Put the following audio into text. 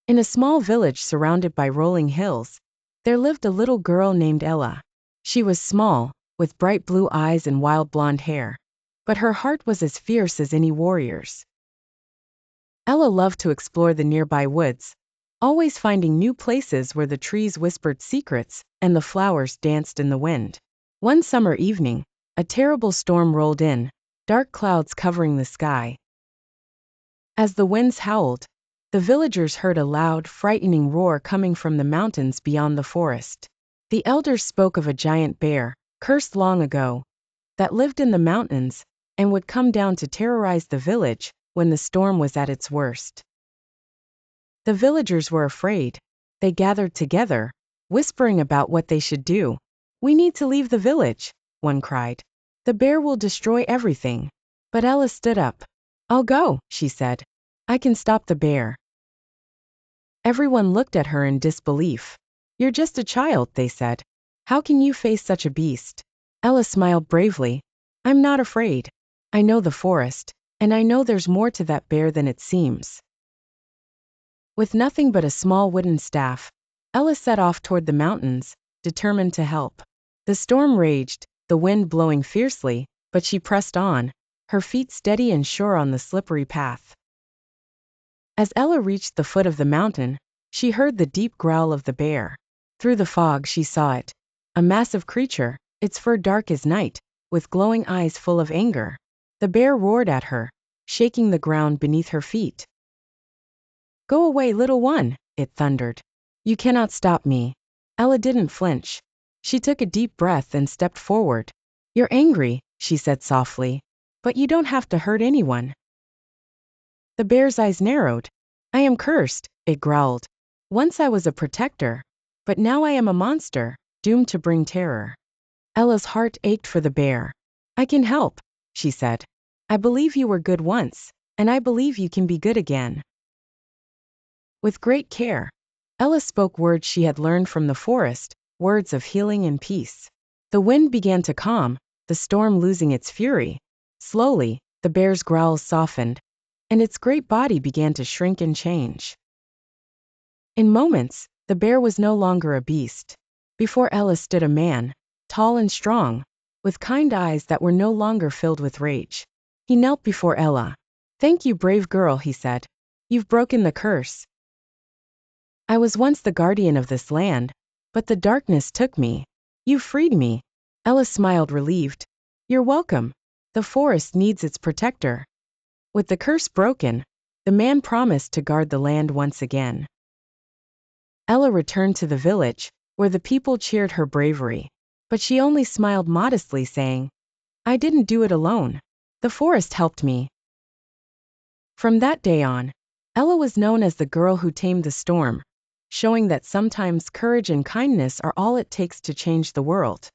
In a small village surrounded by rolling hills, there lived a little girl named Ella. She was small, with bright blue eyes and wild blonde hair, but her heart was as fierce as any warrior's. Ella loved to explore the nearby woods, always finding new places where the trees whispered secrets and the flowers danced in the wind. One summer evening, a terrible storm rolled in, dark clouds covering the sky. As the winds howled, the villagers heard a loud, frightening roar coming from the mountains beyond the forest. The elders spoke of a giant bear, cursed long ago, that lived in the mountains and would come down to terrorize the village when the storm was at its worst. The villagers were afraid. They gathered together, whispering about what they should do. "We need to leave the village," one cried. "The bear will destroy everything." But Ella stood up. "I'll go," she said. "I can stop the bear." Everyone looked at her in disbelief. "You're just a child," they said. "How can you face such a beast?" Ella smiled bravely. "I'm not afraid. I know the forest, and I know there's more to that bear than it seems." With nothing but a small wooden staff, Ella set off toward the mountains, determined to help. The storm raged, the wind blowing fiercely, but she pressed on, her feet steady and sure on the slippery path. As Ella reached the foot of the mountain, she heard the deep growl of the bear. Through the fog she saw it, a massive creature, its fur dark as night, with glowing eyes full of anger. The bear roared at her, shaking the ground beneath her feet. "Go away, little one," it thundered. "You cannot stop me." Ella didn't flinch. She took a deep breath and stepped forward. "You're angry," she said softly, "but you don't have to hurt anyone." The bear's eyes narrowed. "I am cursed," it growled. "Once I was a protector, but now I am a monster, doomed to bring terror." Ella's heart ached for the bear. "I can help," she said. "I believe you were good once, and I believe you can be good again." With great care, Ella spoke words she had learned from the forest, words of healing and peace. The wind began to calm, the storm losing its fury. Slowly, the bear's growls softened, and its great body began to shrink and change. In moments, the bear was no longer a beast. Before Ella stood a man, tall and strong, with kind eyes that were no longer filled with rage. He knelt before Ella. "Thank you, brave girl," he said. "You've broken the curse. I was once the guardian of this land, but the darkness took me. You freed me." Ella smiled relieved. "You're welcome. The forest needs its protector." With the curse broken, the man promised to guard the land once again. Ella returned to the village, where the people cheered her bravery. But she only smiled modestly, saying, "I didn't do it alone. The forest helped me." From that day on, Ella was known as the girl who tamed the storm, showing that sometimes courage and kindness are all it takes to change the world.